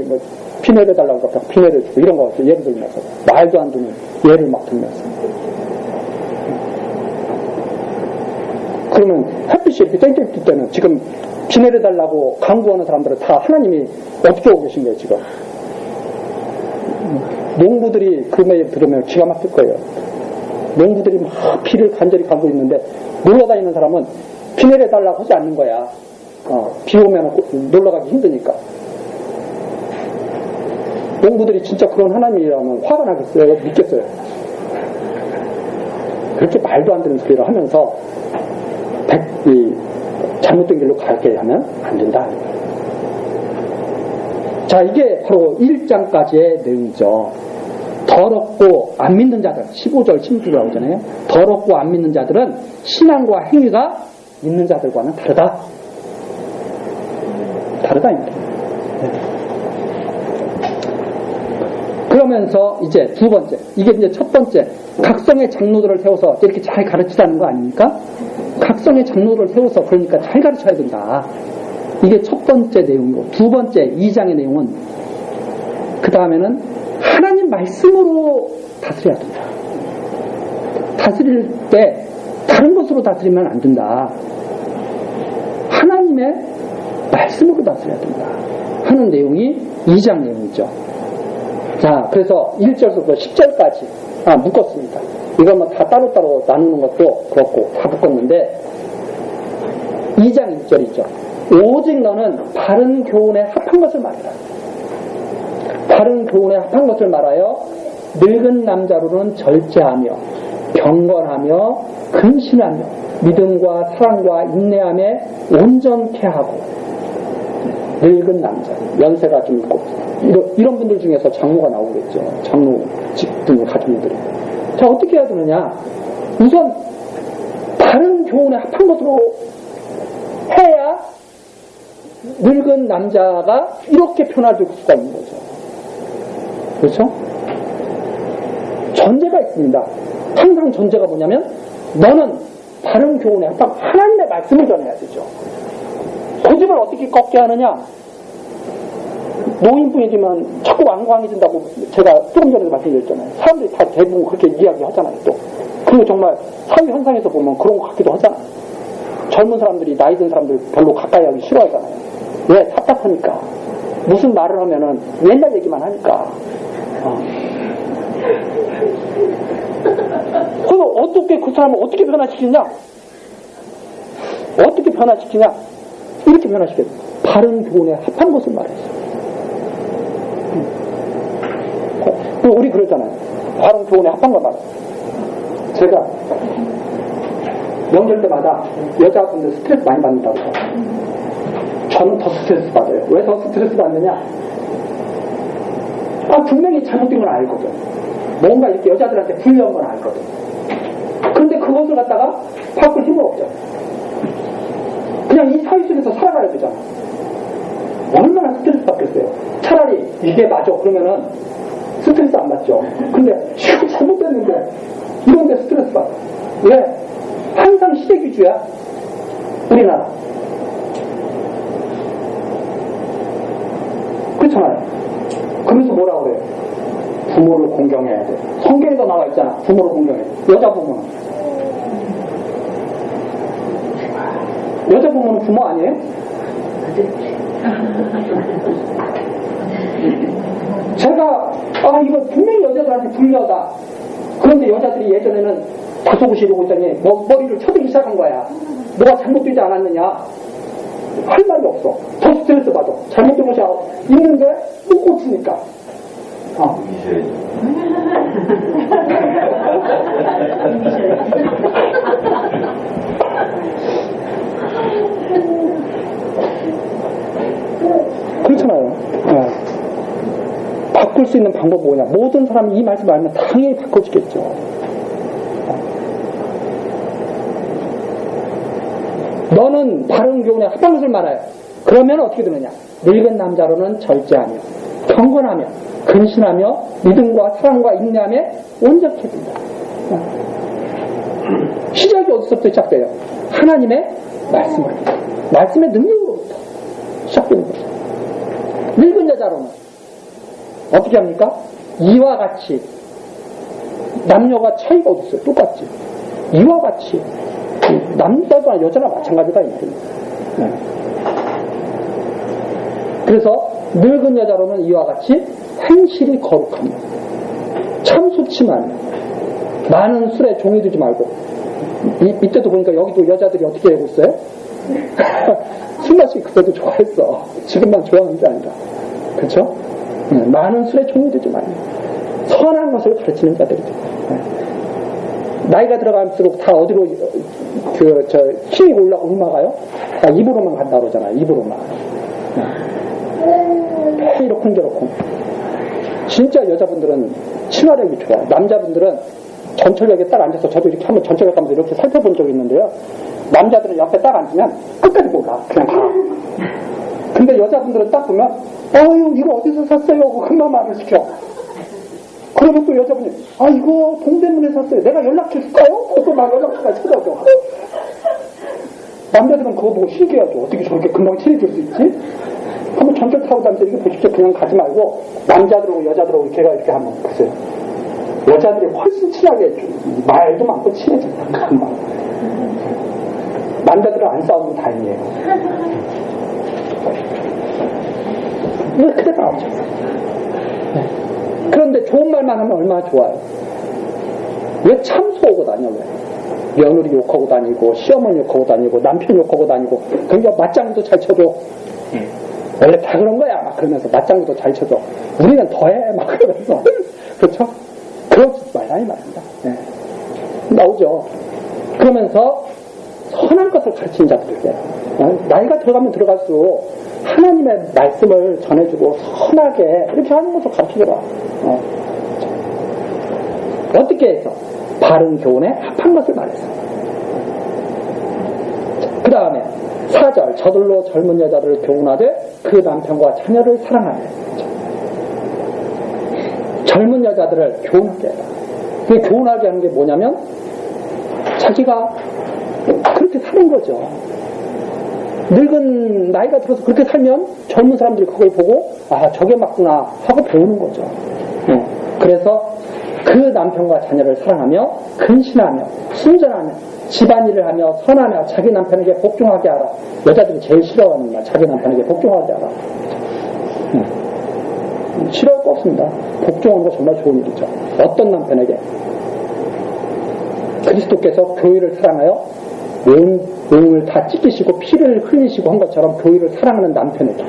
비 내려달라고 하니까 비 내려주고 이런 거 예를 들면서 말도 안 되는 예를 막 들면서 그러면 햇빛이 이렇게 땡땡 뜰 때는 지금 비 내려달라고 강구하는 사람들은 다 하나님이 어떻게 오고 계신 거예요 지금. 농부들이 그 말 들으면 기가 막힐 거예요. 농부들이 막 비를 간절히 가고 있는데 놀러다니는 사람은 비 내려달라고 하지 않는 거야. 비 오면 놀러가기 힘드니까. 농부들이 진짜 그런 하나님이라면 화가 나겠어요? 믿겠어요? 그렇게 말도 안 되는 소리를 하면서 잘못된 길로 가게 하면 안 된다. 자, 이게 바로 1장까지의 내용이죠. 더럽고 안 믿는 자들, 15절 16절 나오잖아요. 더럽고 안 믿는 자들은 신앙과 행위가 있는 자들과는 다르다. 다르다, 이 말이에요. 그러면서 이제 두 번째, 이게 이제 첫 번째, 각성의 장로들을 세워서 이렇게 잘 가르치자는 거 아닙니까? 각성의 장로들을 세워서 그러니까 잘 가르쳐야 된다. 이게 첫 번째 내용이고, 두 번째 2장의 내용은 그 다음에는 하나님 말씀으로 다스려야 된다. 다스릴 때 다른 것으로 다스리면 안 된다. 하나님의 말씀으로 다스려야 된다 하는 내용이 2장 내용이죠. 자, 그래서 1절부터 10절까지 묶었습니다. 이건 뭐 다 따로따로 나누는 것도 그렇고 다 묶었는데 2장 1절이죠. 오직 너는 바른 교훈에 합한 것을 말해라. 바른 교훈에 합한 것을 말하여 늙은 남자로는 절제하며 경건하며 근신하며 믿음과 사랑과 인내함에 온전케 하고. 늙은 남자, 연세가 좀 있고 이런 분들 중에서 장로가 나오겠죠. 장로 직분을 가진 분들이. 자, 어떻게 해야 되느냐? 우선 바른 교훈에 합한 것으로 해야 늙은 남자가 이렇게 변화될 수가 있는 거죠. 그렇죠? 전제가 있습니다. 항상 전제가 뭐냐면 너는 바른 교훈에 합한 하나님의 말씀을 전해야 되죠. 고집을 어떻게 꺾게 하느냐? 노인분이지만 자꾸 완강해진다고 제가 조금 전에도 말씀드렸잖아요. 사람들이 다 대부분 그렇게 이야기하잖아요. 또 그리고 정말 사회 현상에서 보면 그런 것 같기도 하잖아요. 젊은 사람들이 나이 든 사람들 별로 가까이 하기 싫어하잖아요. 왜? 답답하니까. 무슨 말을 하면은 옛날 얘기만 하니까. 그래서 어떻게 그 사람을 어떻게 변화시키냐? 어떻게 변화시키냐? 이렇게 변화시켜요. 바른 교훈에 합한 것을 말했어요. 우리 그러잖아요. 바른 교훈에 합한 거 말이에요. 제가 명절 때마다 여자분들 스트레스 많이 받는다고. 저는 더 스트레스 받아요. 왜 더 스트레스 받느냐? 분명히 잘못된 건 알거든. 뭔가 이렇게 여자들한테 불리한 건 알거든. 그런데 그것을 갖다가 바꿀 힘은 없죠. 그냥 이 사회 속에서 살아가야 되잖아. 얼마나 스트레스 받겠어요. 차라리 이게 맞아. 그러면은 스트레스 안 받죠. 근데 이거 잘못됐는데 이런데 스트레스 받아. 왜? 항상 시대기주야. 우리나라. 그렇잖아요. 그러면서 뭐라 그래요? 부모를 공경해야 돼. 성경에도 나와 있잖아. 부모를 공경해야 돼. 여자 부모는. 여자 부모는 부모 아니에요? 제가 이거 분명히 여자들한테 불려다. 그런데 여자들이 예전에는 다소곳이 이러고 있더니 머리를 쳐들기 시작한 거야. 뭐가 잘못되지 않았느냐? 할 말이 없어. 더 스트레스 받아. 잘못된 것이 있는데 못 고치니까. 그렇잖아요. 바꿀 수 있는 방법은 뭐냐? 모든 사람이 이 말씀을 알면 당연히 바꿔주겠죠. 너는 바른 교훈에 합한 것을 말하여. 그러면 어떻게 되느냐? 늙은 남자로는 절제하며 경건하며 근신하며 믿음과 사랑과 인내함에 온전케 된다. 시작이 어디서부터 시작돼요? 하나님의 말씀으로부터. 말씀의 능력으로부터 시작되는 거죠. 늙은 여자로는 어떻게 합니까? 이와 같이 남녀가 차이가 어디 있어요? 똑같지. 이와 같이 남자나 여자나 마찬가지다 이 말이에요. 그래서 늙은 여자로는 이와 같이 행실이 거룩하며 참수치만 많은 술에 종이 되지 말고. 이때도 보니까 여기도 여자들이 어떻게 하고 있어요? 술 마시기 그때도 좋아했어. 지금만 좋아하는 게 아니라. 그렇죠? 많은 술에 종이 되지 말고 선한 것을 가르치는 자들이죠. 나이가 들어갈수록 다 어디로 힘이 올라가요? 다 입으로만 간다 그러잖아요. 입으로만. 이렇쿵저렇쿵. 진짜 여자분들은 친화력이 좋아요. 남자분들은 전철역에 딱 앉아서 저도 이렇게 한번 전철역 가면서 이렇게 살펴본 적이 있는데요. 남자들은 옆에 딱 앉으면 끝까지 몰라. 그냥 가. 근데 여자분들은 딱 보면 아유 이거 어디서 샀어요? 하고 금방 말을 시켜. 그러면 또 여자분이 이거 동대문에 샀어요. 내가 연락처 줄까요? 그것도 막 연락처까지 찾아줘. 남자들은 그거 보고 신기하죠. 어떻게 저렇게 금방 친해질 수 있지? 한번 전철 타고 다니면서 이렇게 보십시오. 그냥 가지 말고 남자들하고 여자들하고 제가 이렇게 한번 보세요. 여자들이 훨씬 친하게 말도 많고 친해진다. 금방. 남자들은 안 싸우면 다행이에요. 왜 그래 나오죠? 네. 그런데 좋은 말만 하면 얼마나 좋아요. 왜 참소하고 다녀? 왜? 며느리 욕하고 다니고 시어머니 욕하고 다니고 남편 욕하고 다니고 그러니까 맞장구도 잘 쳐줘. 원래 다 그런 거야. 막 그러면서 맞장구도 잘 쳐줘. 우리는 더해. 막 그러면서 그렇죠? 그러지 말라 이 말입니다. 네. 나오죠. 그러면서 선한 것을 가르치는 자들이에요. 나이가 들어가면 들어갈수록 하나님의 말씀을 전해주고 선하게 이렇게 하는 것을 가르쳐줘라. 어떻게 해서? 바른 교훈에 합한 것을 말했어요. 그 다음에 4절 저들로 젊은 여자들을 교훈하되 그 남편과 자녀를 사랑하되. 젊은 여자들을 교훈하게 해라. 그 교훈하게 하는 게 뭐냐면 자기가 그렇게 사는 거죠. 늙은 나이가 들어서 그렇게 살면 젊은 사람들이 그걸 보고 저게 맞구나 하고 배우는 거죠. 그래서 그 남편과 자녀를 사랑하며 근신하며 순전하며 집안일을 하며 선하며 자기 남편에게 복종하게 하라. 여자들이 제일 싫어하는 말, 자기 남편에게 복종하게 하라. 싫어할 거 없습니다. 복종하는 거 정말 좋은 일이죠. 어떤 남편에게? 그리스도께서 교회를 사랑하여 몸을 다 찢기시고 피를 흘리시고 한 것처럼 교회를 사랑하는 남편에게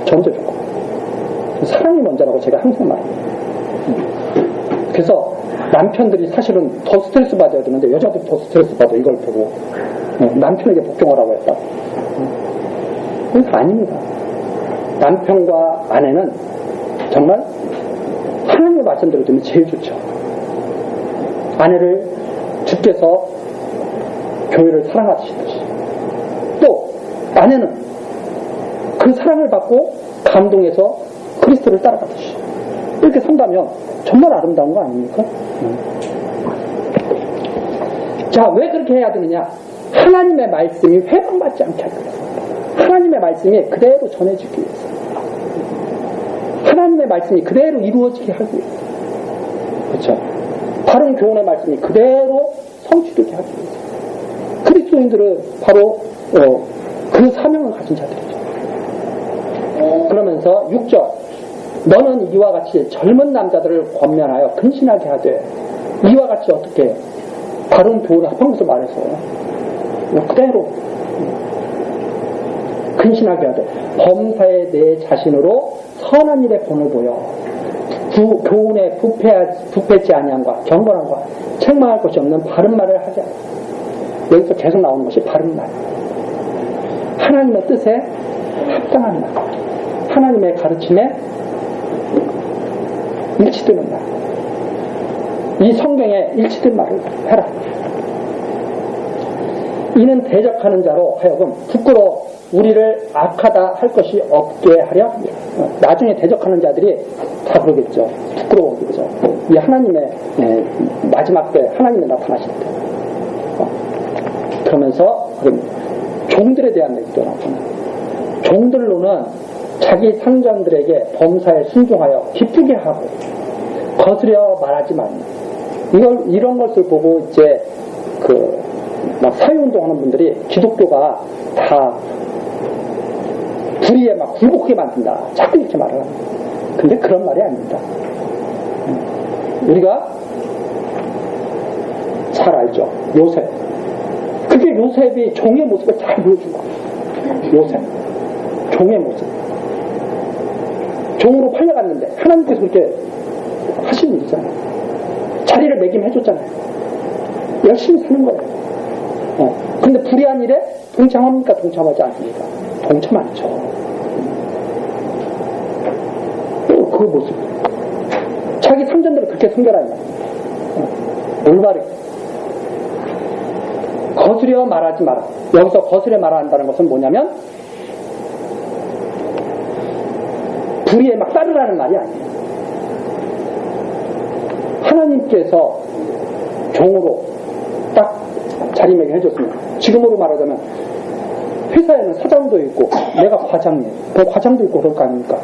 전제조건. 사랑이 먼저라고 제가 항상 말합니다. 그래서 남편들이 사실은 더 스트레스 받아야 되는데 여자들이 더 스트레스 받아. 이걸 보고 남편에게 복종하라고 했다. 그건 아닙니다. 남편과 아내는 정말 하나님의 말씀대로 되면 제일 좋죠. 아내를 주께서 교회를 사랑하시듯이 또 아내는 그 사랑을 받고 감동해서 그리스도를 따라가듯이 이렇게 산다면 정말 아름다운 거 아닙니까? 자, 왜 그렇게 해야 되느냐? 하나님의 말씀이 회방받지 않게 하기 위해서. 하나님의 말씀이 그대로 전해지기 위해서. 하나님의 말씀이 그대로 이루어지게 하기 위해서. 그렇죠? 바른 교훈의 말씀이 그대로 성취되게 하기 위해서. 그리스도인들은 바로 그 사명을 가진 자들이죠. 그러면서 6절 너는 이와 같이 젊은 남자들을 권면하여 근신하게 하되 이와 같이 어떻게 해요? 바른 교훈을 합한 것을 말해서 그대로 근신하게 하되 범사에 내 자신으로 선한 일에 본을 보여 교훈에 부패치 아니함과 경건함과 책망할 것이 없는 바른 말을 하지 않아. 여기서 계속 나오는 것이 바른 말. 하나님의 뜻에 합당한 말. 하나님의 가르침에 일치되는 말. 이 성경에 일치된 말을 해라. 이는 대적하는 자로 하여금 부끄러워 우리를 악하다 할 것이 없게 하려 합니다. 나중에 대적하는 자들이 다 그러겠죠. 부끄러워하겠죠. 이 하나님의 마지막 때 하나님이 나타나실 때. 그러면서 종들에 대한 얘기도 나옵니다. 종들로는 자기 상전들에게 범사에 순종하여 기쁘게 하고 거스려 말하지 말라. 이런 것을 보고 이제 막 사회운동하는 분들이 기독교가 다 불의에 막 굴곡하게 만든다. 자꾸 이렇게 말을 합니다. 근데 그런 말이 아닙니다. 우리가 잘 알죠. 요셉. 그게 요셉이 종의 모습을 잘 보여준 거예요. 요셉. 종의 모습. 종으로 팔려갔는데 하나님께서 그렇게 하신 일이잖아요. 자리를 매김해줬잖아요. 열심히 사는 거예요. 근데 불의한 일에 동참합니까? 동참하지 않습니까? 동참하죠. 그 모습. 자기 상전들을 그렇게 섬겨라. 올바르게. 거스려 말하지 마라. 여기서 거스려 말한다는 것은 뭐냐면 불의에 막 따르라는 말이 아니에요. 하나님께서 종으로 딱 자리매김해줬으면, 지금으로 말하자면 회사에는 사장도 있고 내가 과장이에요. 그 과장도 있고 그럴 거 아닙니까?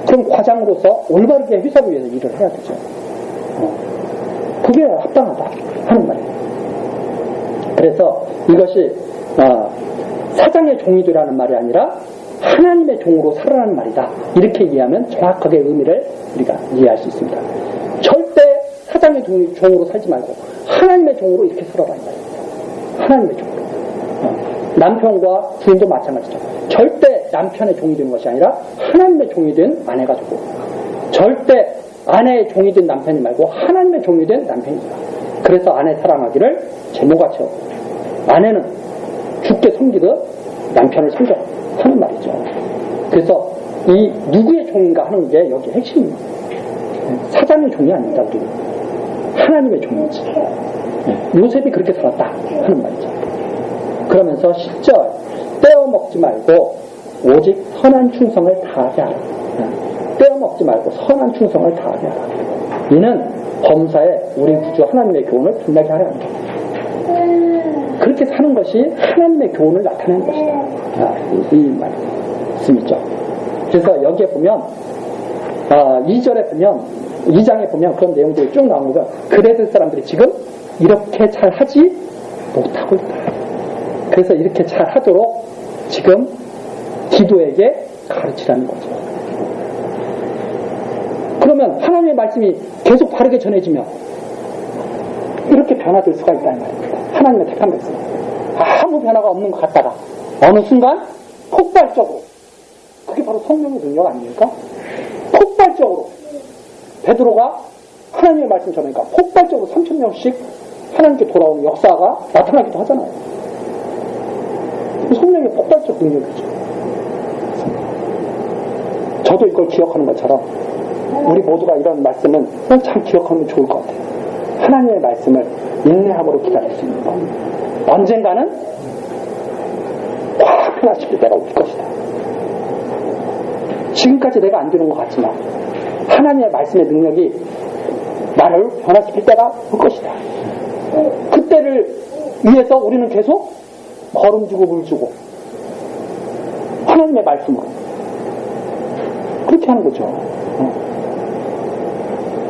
그럼 과장으로서 올바르게 회사를 위해서 일을 해야 되죠. 그게 합당하다 하는 말이에요. 그래서 이것이 사장의 종이 되라는 말이 아니라 하나님의 종으로 살아라는 말이다. 이렇게 이해하면 정확하게 의미를 우리가 이해할 수 있습니다. 절대 사장의 종으로 살지 말고 하나님의 종으로 이렇게 살아라 이 말이에요. 하나님의 종으로. 남편과 부인도 마찬가지죠. 절대 남편의 종이 되는 것이 아니라 하나님의 종이 된 아내가 되고, 절대 아내의 종이 된 남편이 말고 하나님의 종이 된 남편이다. 그래서 아내 사랑하기를 제모같이 하고, 아내는 주께 섬기듯 남편을 섬겨라 하는 말이죠. 그래서 이 누구의 종인가 하는 게 여기 핵심입니다. 사장의 종이 아닙니다. 우리는 하나님의 종이지. 요셉이 그렇게 살았다 하는 말이죠. 그러면서 10절 떼어먹지 말고 오직 선한 충성을 다하게 하라. 떼어먹지 말고 선한 충성을 다하게 하라. 이는 범사에 우리 구주 하나님의 교훈을 빛나게 하려 합니다. 그렇게 사는 것이 하나님의 교훈을 나타내는 것이다. 이 말씀이죠. 그래서 여기에 보면 2절에 보면 2장에 보면 그런 내용들이 쭉 나오니까 그레들 사람들이 지금 이렇게 잘 하지 못하고 있다. 그래서 이렇게 잘 하도록 지금 기도에게 가르치라는 거죠. 그러면 하나님의 말씀이 계속 바르게 전해지면 이렇게 변화될 수가 있다는 말입니다. 하나님의 택한 백성. 아무 변화가 없는 것 같다가 어느 순간 폭발적으로, 그게 바로 성령의 능력 아닙니까? 폭발적으로 베드로가 하나님의 말씀 전하니까 폭발적으로 3,000명씩 하나님께 돌아오는 역사가 나타나기도 하잖아요. 성령의 폭발적 능력이죠. 저도 이걸 기억하는 것처럼 우리 모두가 이런 말씀은 참 기억하면 좋을 것 같아요. 하나님의 말씀을 인내함으로 기다릴 수 있는 것. 언젠가는 확 변화시킬 때가 올 것이다. 지금까지 내가 안 되는 것 같지만 하나님의 말씀의 능력이 나를 변화시킬 때가 올 것이다. 그때를 위해서 우리는 계속 걸음주고 물주고 하나님의 말씀으로 그렇게 하는 거죠.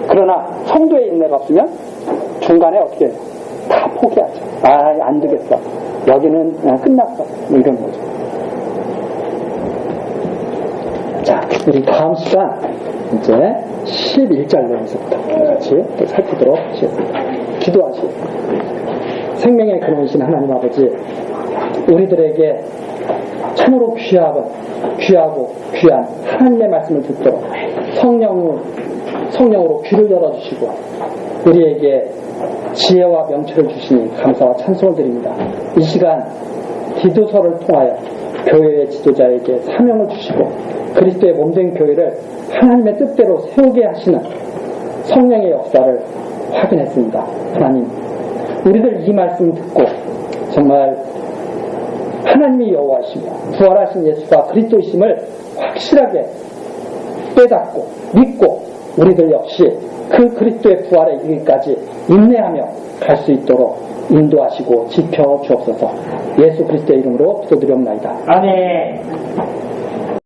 그러나 성도의 인내가 없으면 중간에 어떻게 해요? 다 포기하죠. 안 되겠어. 여기는 끝났어. 뭐 이런 거죠. 자, 우리 다음 시간 이제 11절 내용에서부터 같이 또 살피도록 하겠습니다. 기도하시고, 생명의 근원이신 하나님 아버지, 우리들에게 참으로 귀하고 귀한 하나님의 말씀을 듣도록 성령으로 귀를 열어주시고 우리에게 지혜와 명철을 주시니 감사와 찬송을 드립니다. 이 시간 기도서를 통하여 교회의 지도자에게 사명을 주시고 그리스도의 몸된 교회를 하나님의 뜻대로 세우게 하시는 성령의 역사를 확인했습니다. 하나님, 우리들 이 말씀 듣고 정말 하나님이 여호와시고 부활하신 예수가 그리스도이심을 확실하게 깨닫고 믿고 우리들 역시 그 그리스도의 부활에 이르기까지 인내하며 갈 수 있도록 인도하시고 지켜 주옵소서. 예수 그리스도의 이름으로 기도드리옵나이다. 아멘.